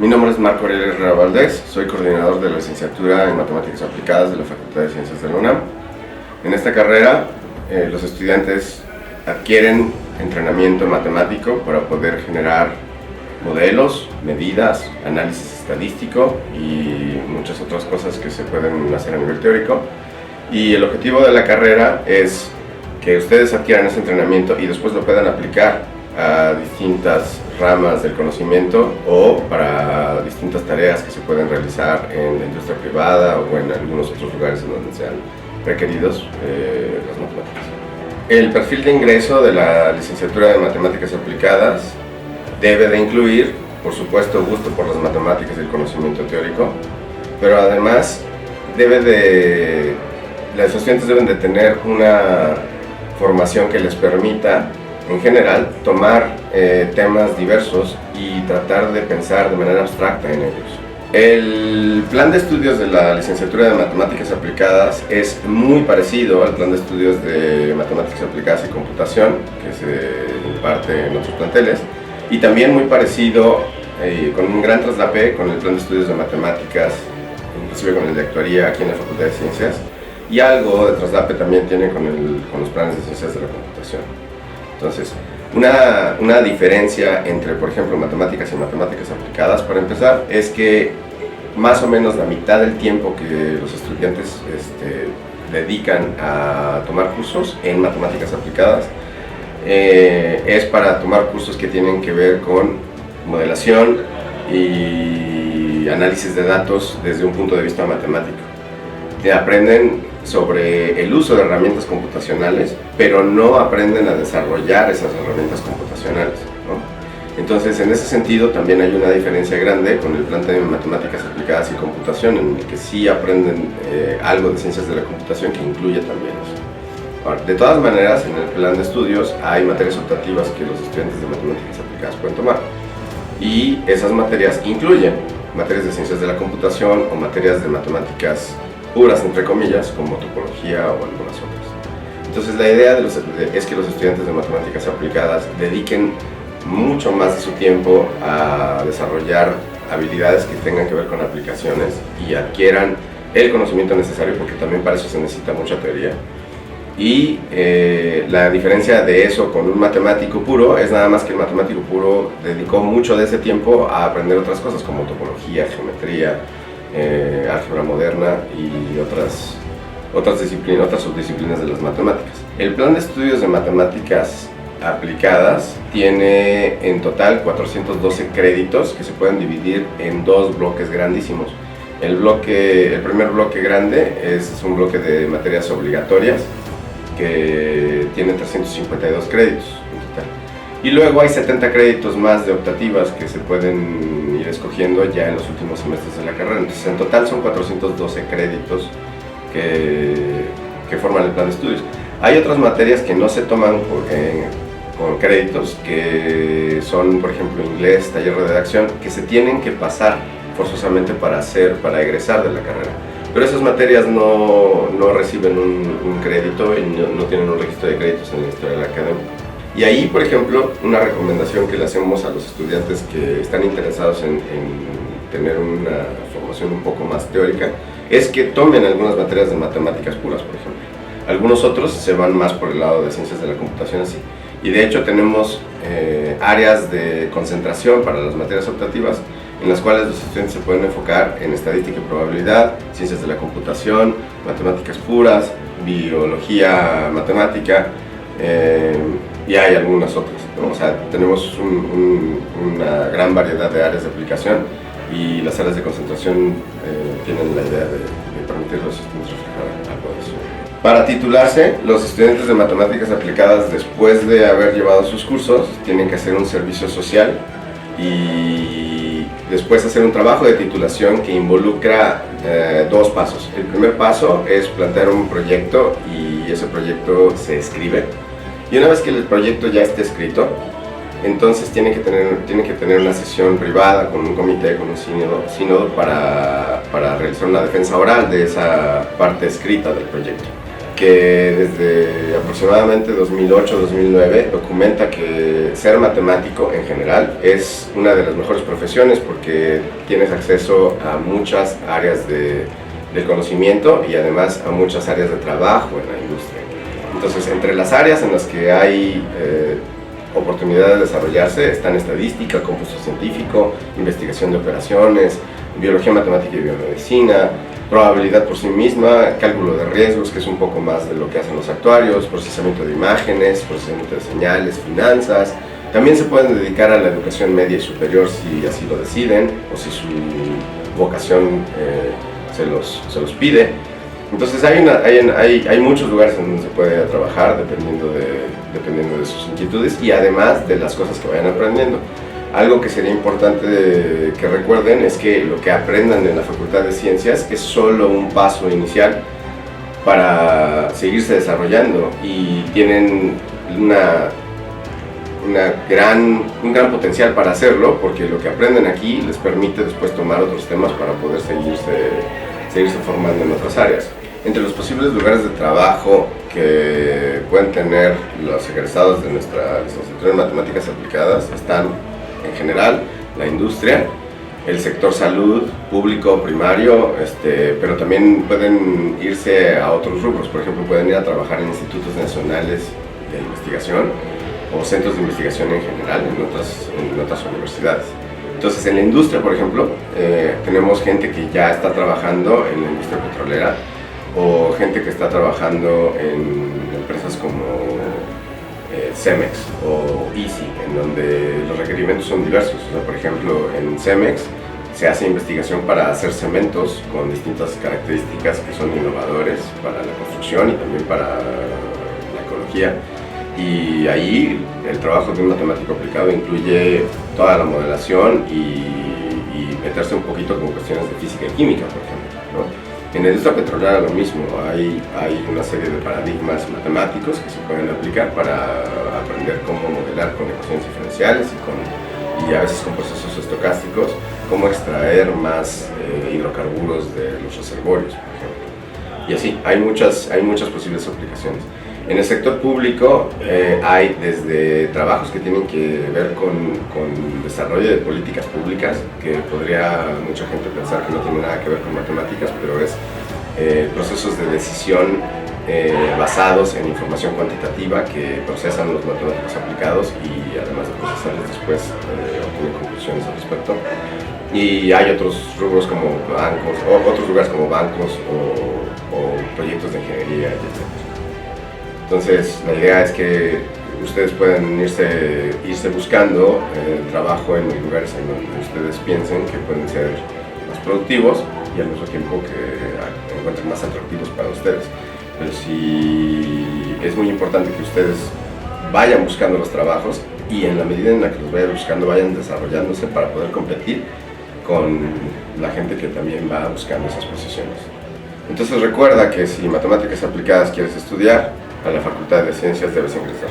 Mi nombre es Marco Aurelio Herrera Valdés, soy coordinador de la licenciatura en Matemáticas Aplicadas de la Facultad de Ciencias de la UNAM. En esta carrera, los estudiantes adquieren entrenamiento matemático para poder generar modelos, medidas, análisis estadístico y muchas otras cosas que se pueden hacer a nivel teórico. Y el objetivo de la carrera es que ustedes adquieran ese entrenamiento y después lo puedan aplicar a distintas ramas del conocimiento o para distintas tareas que se pueden realizar en la industria privada o en algunos otros lugares en donde sean requeridos las matemáticas. El perfil de ingreso de la licenciatura de Matemáticas Aplicadas debe de incluir, por supuesto, gusto por las matemáticas y el conocimiento teórico, pero además los estudiantes deben de tener una formación que les permita, en general, tomar temas diversos y tratar de pensar de manera abstracta en ellos. El plan de estudios de la licenciatura de Matemáticas Aplicadas es muy parecido al plan de estudios de Matemáticas Aplicadas y Computación que se imparte en otros planteles, y también muy parecido, con un gran traslape, con el plan de estudios de Matemáticas, inclusive con el de Actuaría aquí en la Facultad de Ciencias, y algo de traslape también tiene con los planes de Ciencias de la Computación. Entonces, una diferencia entre, por ejemplo, matemáticas y matemáticas aplicadas, para empezar, es que más o menos la mitad del tiempo que los estudiantes dedican a tomar cursos en matemáticas aplicadas es para tomar cursos que tienen que ver con modelación y análisis de datos desde un punto de vista matemático. Aprenden sobre el uso de herramientas computacionales, pero no aprenden a desarrollar esas herramientas computacionales, ¿no? Entonces, en ese sentido, también hay una diferencia grande con el plan de Matemáticas Aplicadas y Computación, en el que sí aprenden algo de ciencias de la computación que incluye también eso. Ahora, de todas maneras, en el plan de estudios hay materias optativas que los estudiantes de Matemáticas Aplicadas pueden tomar, y esas materias incluyen materias de ciencias de la computación o materias de matemáticas puras, entre comillas, como topología o algunas otras. Entonces, la idea es que los estudiantes de Matemáticas Aplicadas dediquen mucho más de su tiempo a desarrollar habilidades que tengan que ver con aplicaciones y adquieran el conocimiento necesario, porque también para eso se necesita mucha teoría. Y la diferencia de eso con un matemático puro es nada más que el matemático puro dedicó mucho de ese tiempo a aprender otras cosas como topología, geometría, álgebra moderna y otras subdisciplinas de las matemáticas. El plan de estudios de Matemáticas Aplicadas tiene en total 412 créditos que se pueden dividir en dos bloques grandísimos. El primer bloque grande es un bloque de materias obligatorias que tiene 352 créditos en total. Y luego hay 70 créditos más de optativas que se pueden ir escogiendo ya en los últimos semestres de la carrera. Entonces, en total son 412 créditos que forman el plan de estudios. Hay otras materias que no se toman con créditos, que son, por ejemplo, inglés, taller de redacción, que se tienen que pasar forzosamente para egresar de la carrera. Pero esas materias no reciben un crédito y no tienen un registro de créditos en la historia de la academia. Y ahí, por ejemplo, una recomendación que le hacemos a los estudiantes que están interesados en tener una formación un poco más teórica es que tomen algunas materias de matemáticas puras, por ejemplo. Algunos otros se van más por el lado de ciencias de la computación así. Y de hecho tenemos áreas de concentración para las materias optativas en las cuales los estudiantes se pueden enfocar en estadística y probabilidad, ciencias de la computación, matemáticas puras, biología matemática, y hay algunas otras, ¿no? O sea, tenemos una gran variedad de áreas de aplicación, y las áreas de concentración tienen la idea de permitir a los estudiantes reflejar algo de eso. Para titularse, los estudiantes de Matemáticas Aplicadas, después de haber llevado sus cursos, tienen que hacer un servicio social y después hacer un trabajo de titulación que involucra dos pasos. El primer paso es plantear un proyecto, y ese proyecto se escribe. Y una vez que el proyecto ya esté escrito, entonces tienen que tener una sesión privada con un comité, con un sínodo para realizar una defensa oral de esa parte escrita del proyecto. que desde aproximadamente 2008-2009 documenta que ser matemático en general es una de las mejores profesiones porque tienes acceso a muchas áreas del conocimiento y además a muchas áreas de trabajo en la industria. Entonces, entre las áreas en las que hay oportunidad de desarrollarse están estadística, cómputo científico, investigación de operaciones, biología, matemática y biomedicina, probabilidad por sí misma, cálculo de riesgos, que es un poco más de lo que hacen los actuarios, procesamiento de imágenes, procesamiento de señales, finanzas. También se pueden dedicar a la educación media y superior si así lo deciden o si su vocación se los pide. Entonces hay muchos lugares en donde se puede trabajar dependiendo de sus inquietudes y además de las cosas que vayan aprendiendo. Algo que sería importante que recuerden es que lo que aprendan en la Facultad de Ciencias es solo un paso inicial para seguirse desarrollando y tienen un gran potencial para hacerlo porque lo que aprenden aquí les permite después tomar otros temas para poder seguirse formando en otras áreas. Entre los posibles lugares de trabajo que pueden tener los egresados de nuestra licenciatura en Matemáticas Aplicadas están, en general, la industria, el sector salud, público, primario, pero también pueden irse a otros rubros. Por ejemplo, pueden ir a trabajar en institutos nacionales de investigación o centros de investigación en general en otras universidades. Entonces, en la industria, por ejemplo, tenemos gente que ya está trabajando en la industria petrolera o gente que está trabajando en empresas como Cemex o Easy, en donde los requerimientos son diversos. O sea, por ejemplo, en Cemex se hace investigación para hacer cementos con distintas características que son innovadores para la construcción y también para la ecología. Y ahí el trabajo de un matemático aplicado incluye toda la modelación y meterse un poquito con cuestiones de física y química, por ejemplo, ¿no? En la industria petrolera lo mismo, hay una serie de paradigmas matemáticos que se pueden aplicar para aprender cómo modelar con ecuaciones diferenciales y a veces con procesos estocásticos, cómo extraer más hidrocarburos de los reservorios, por ejemplo. Y así, hay muchas posibles aplicaciones. En el sector público hay desde trabajos que tienen que ver con desarrollo de políticas públicas, que podría mucha gente pensar que no tiene nada que ver con matemáticas, pero es procesos de decisión basados en información cuantitativa que procesan los matemáticos aplicados y además de procesarlos después obtienen conclusiones al respecto. Y hay otros rubros como bancos, o otros lugares como bancos o proyectos de ingeniería, etc. Entonces, la idea es que ustedes pueden irse buscando trabajo en los lugares en donde ustedes piensen que pueden ser más productivos y al mismo tiempo que encuentren más atractivos para ustedes. Pero sí es muy importante que ustedes vayan buscando los trabajos y en la medida en la que los vayan buscando, vayan desarrollándose para poder competir con la gente que también va buscando esas posiciones. Entonces recuerda que si matemáticas aplicadas quieres estudiar, a la Facultad de Ciencias debes ingresar.